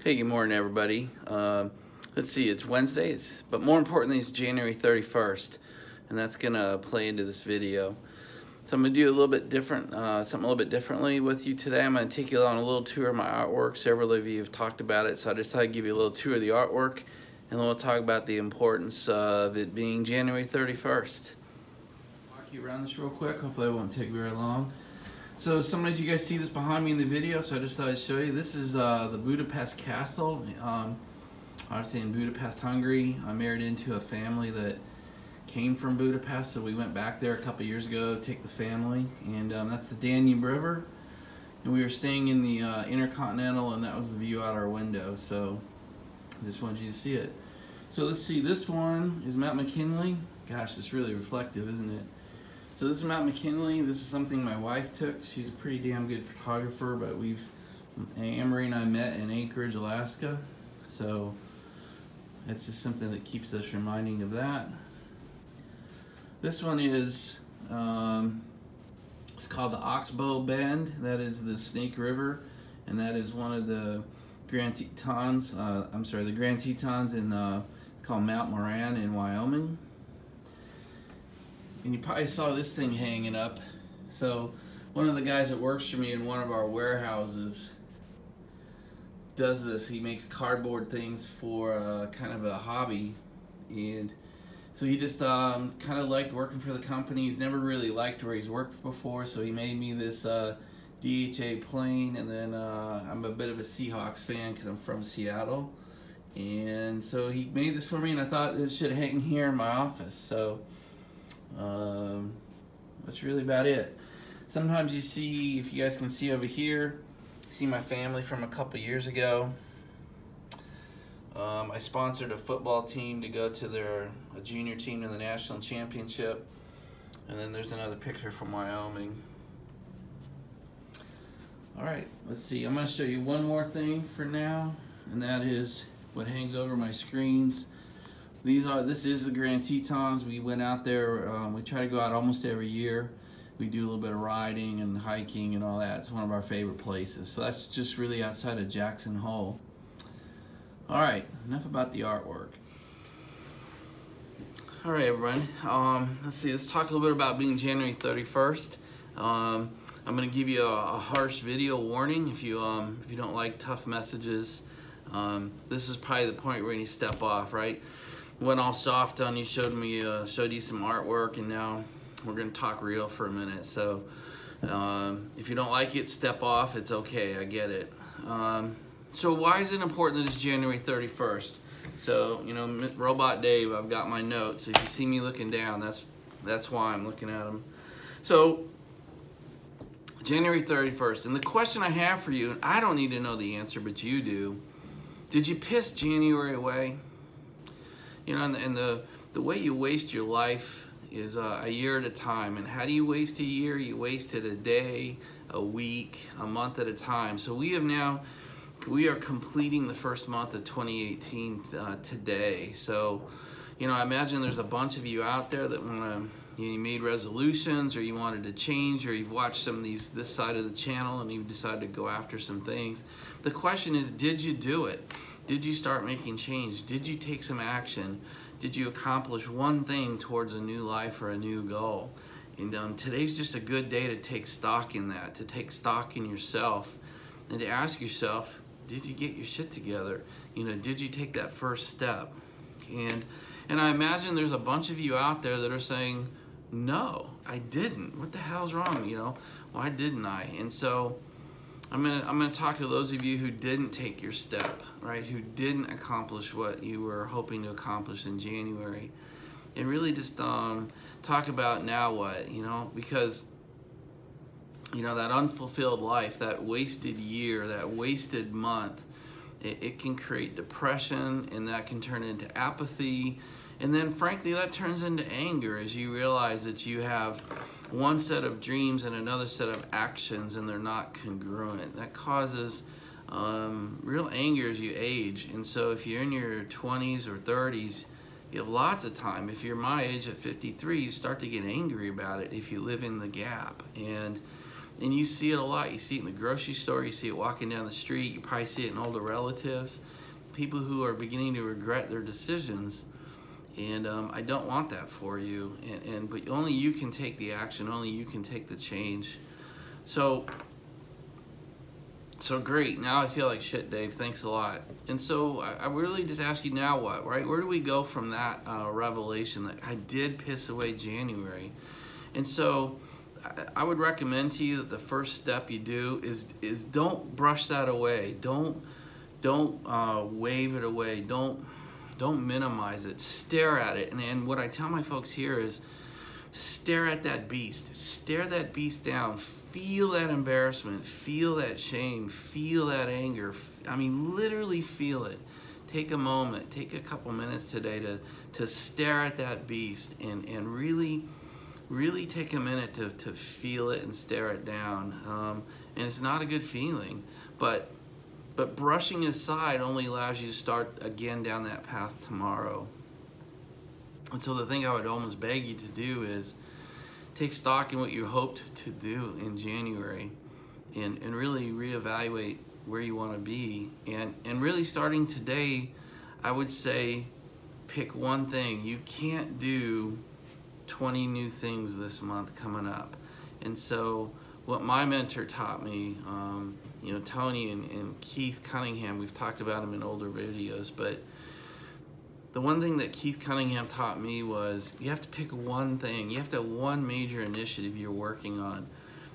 Hey, good morning, everybody. Let's see, it's Wednesday, but more importantly, it's January 31st, and that's gonna play into this video. So I'm gonna do a little bit different, something a little bit differently with you today. I'm gonna take you on a little tour of my artwork. Several of you have talked about it, so I just thought I'd give you a little tour of the artwork, and then we'll talk about the importance of it being January 31st. Walk you around this real quick. Hopefully it won't take very long. So sometimes you guys see this behind me in the video, so I just thought I'd show you. This is the Budapest Castle. Obviously in Budapest, Hungary. I married into a family that came from Budapest, so we went back there a couple years ago to take the family. And that's the Danube River. And we were staying in the Intercontinental, and that was the view out our window. So I just wanted you to see it. So let's see, this one is Mount McKinley. Gosh, it's really reflective, isn't it? So this is Mount McKinley. This is something my wife took. She's a pretty damn good photographer, but Amory and I met in Anchorage, Alaska. So it's just something that keeps us reminding of that. This one is, it's called the Oxbow Bend. That is the Snake River, and that is one of the Grand Tetons, the Grand Tetons in, it's called Mount Moran in Wyoming. And you probably saw this thing hanging up. So one of the guys that works for me in one of our warehouses does this. He makes cardboard things for kind of a hobby. And so he just kind of liked working for the company. He's never really liked where he's worked before, so he made me this DHA plane. And then I'm a bit of a Seahawks fan because I'm from Seattle. And so he made this for me, and I thought it should hang here in my office. So that's really about it. Sometimes you see, if you guys can see over here, you see my family from a couple years ago. I sponsored a football team to go to a junior team to the national championship. And then there's another picture from Wyoming. Alright, let's see. I'm going to show you one more thing for now, and that is what hangs over my screens. This is the Grand Tetons. We went out there, we try to go out almost every year. We do a little bit of riding and hiking and all that. It's one of our favorite places. So that's just really outside of Jackson Hole. All right, enough about the artwork. All right, everyone. Let's see, let's talk a little bit about being January 31st. I'm gonna give you a harsh video warning if you don't like tough messages. This is probably the point where you step off, right? Went all soft on you, showed you some artwork, and now we're gonna talk real for a minute. So if you don't like it, step off. It's okay, I get it. So why is it important that it's January 31st? So, you know, Robot Dave, I've got my notes. If you see me looking down, that's why I'm looking at them. So January 31st, and the question I have for you, and I don't need to know the answer, but you do. Did you piss January away? You know, and the way you waste your life is a year at a time. And how do you waste a year? You waste it a day, a week, a month at a time. So we are completing the first month of 2018 today. So, you know, I imagine there's a bunch of you out there that you made resolutions, or you wanted to change, or you've watched some of this side of the channel and you've decided to go after some things. The question is, did you do it? Did you start making change? Did you take some action? Did you accomplish one thing towards a new life or a new goal? And today's just a good day to take stock in that, to take stock in yourself, and to ask yourself, did you get your shit together? You know, did you take that first step? And I imagine there's a bunch of you out there that are saying, no, I didn't. What the hell's wrong? You know, why didn't I? And so I'm gonna talk to those of you who didn't take your step, right? Who didn't accomplish what you were hoping to accomplish in January, and really just talk about now what, you know, because you know that unfulfilled life, that wasted year, that wasted month, it can create depression, and that can turn into apathy. And then frankly, that turns into anger as you realize that you have one set of dreams and another set of actions, and they're not congruent. That causes real anger as you age. And so if you're in your 20s or 30s, you have lots of time. If you're my age at 53, you start to get angry about it if you live in the gap. And And you see it a lot. You see it in the grocery store, you see it walking down the street, you probably see it in older relatives, people who are beginning to regret their decisions. And I don't want that for you. But only you can take the action, only you can take the change. So great, now I feel like shit, Dave, thanks a lot. And so I really just ask you, now what, right? Where do we go from that revelation that I did piss away January? And so I would recommend to you that the first step you do is don't brush that away. Don't wave it away. Don't minimize it. Stare at it. And what I tell my folks here is stare at that beast. Stare that beast down. Feel that embarrassment. Feel that shame. Feel that anger. I mean, literally feel it. Take a moment. Take a couple minutes today to stare at that beast and really take a minute to feel it and stare it down. And it's not a good feeling, but brushing aside only allows you to start again down that path tomorrow. And so the thing I would almost beg you to do is take stock in what you hoped to do in January and really reevaluate where you want to be. And really starting today, I would say pick one thing. You can't do 20 new things this month coming up. And so what my mentor taught me, you know, Tony and Keith Cunningham, we've talked about them in older videos, but the one thing that Keith Cunningham taught me was you have to pick one thing. You have to have one major initiative you're working on.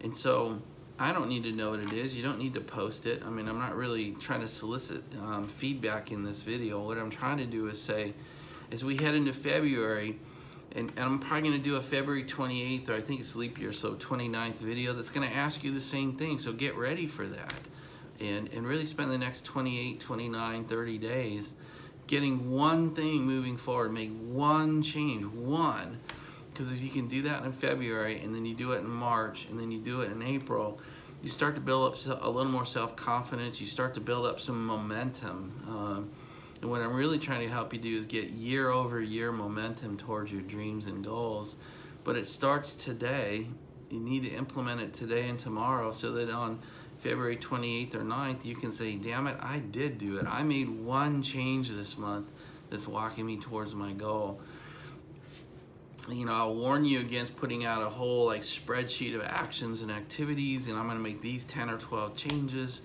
And so I don't need to know what it is. You don't need to post it. I mean, I'm not really trying to solicit feedback in this video. What I'm trying to do is say, as we head into February, and I'm probably going to do a February 28th, or I think it's leap year, so 29th video that's going to ask you the same thing. So get ready for that. And really spend the next 28, 29, 30 days getting one thing moving forward. Make one change, one. Because if you can do that in February, and then you do it in March, and then you do it in April, you start to build up a little more self-confidence. You start to build up some momentum. And what I'm really trying to help you do is get year-over-year momentum towards your dreams and goals. But it starts today. You need to implement it today and tomorrow so that on February 28th or 9th, you can say, damn it, I did do it. I made one change this month that's walking me towards my goal. You know, I'll warn you against putting out a whole like spreadsheet of actions and activities, and I'm going to make these 10 or 12 changes.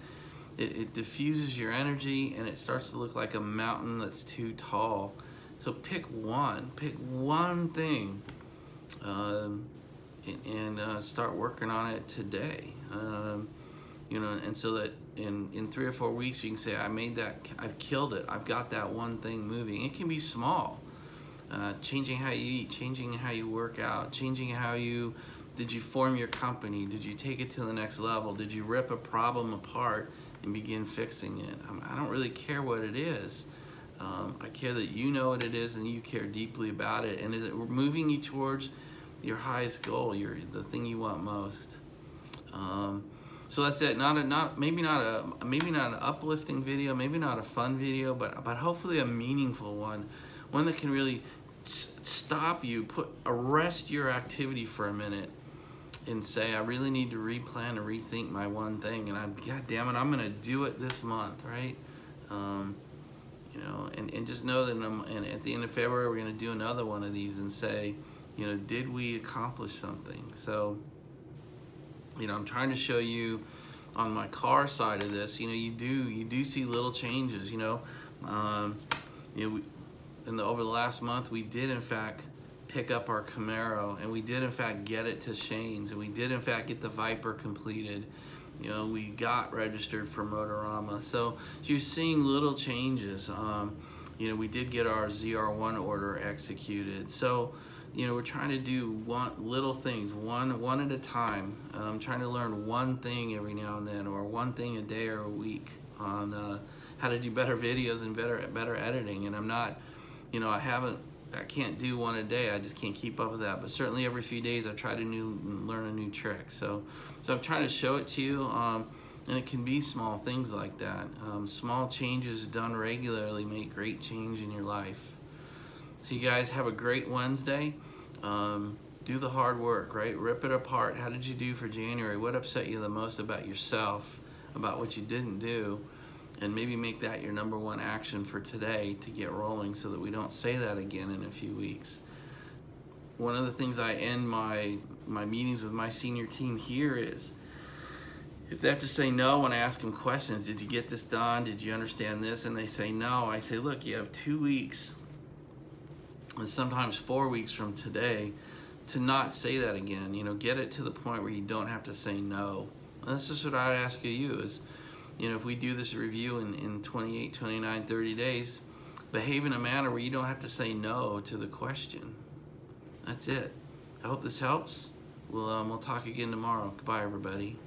It diffuses your energy, and it starts to look like a mountain that's too tall. So pick one thing, and start working on it today. You know, and so that in 3 or 4 weeks you can say, I made that, I've killed it, I've got that one thing moving. It can be small. Changing how you eat, changing how you work out, changing how did you form your company? Did you take it to the next level? Did you rip a problem apart and begin fixing it? I don't really care what it is. I care that you know what it is and you care deeply about it. And is it moving you towards your highest goal, the thing you want most? So that's it. Maybe not an uplifting video, maybe not a fun video, but hopefully a meaningful one. One that can really stop you, arrest your activity for a minute and say, I really need to replan and rethink my one thing, and God damn it, I'm gonna do it this month, right? You know, and just know that and at the end of February, we're gonna do another one of these and say, you know, did we accomplish something? So, you know, I'm trying to show you on my car side of this, you know, you do see little changes, you know. You know, over the last month, we did in fact pick up our Camaro, and we did in fact get it to Shane's, and we did in fact get the Viper completed. You know, we got registered for Motorama. So you're seeing little changes. You know, we did get our ZR1 order executed. So, you know, we're trying to do little things, one at a time. Trying to learn one thing every now and then, or one thing a day or a week on how to do better videos and better editing. And I'm not, you know, I can't do one a day. I just can't keep up with that. But certainly every few days I try to learn a new trick. So I'm trying to show it to you. And it can be small things like that. Small changes done regularly make great change in your life. So you guys have a great Wednesday. Do the hard work, right? Rip it apart. How did you do for January? What upset you the most about yourself, about what you didn't do? And maybe make that your #1 action for today to get rolling so that we don't say that again in a few weeks. One of the things I end my meetings with my senior team here is, if they have to say no when I ask them questions, did you get this done? Did you understand this? And they say no, I say, look, you have 2 weeks and sometimes 4 weeks from today to not say that again. You know, get it to the point where you don't have to say no. And that's just what I would ask of you is, you know, if we do this review in 28, 29, 30 days, behave in a manner where you don't have to say no to the question. That's it. I hope this helps. We'll talk again tomorrow. Goodbye, everybody.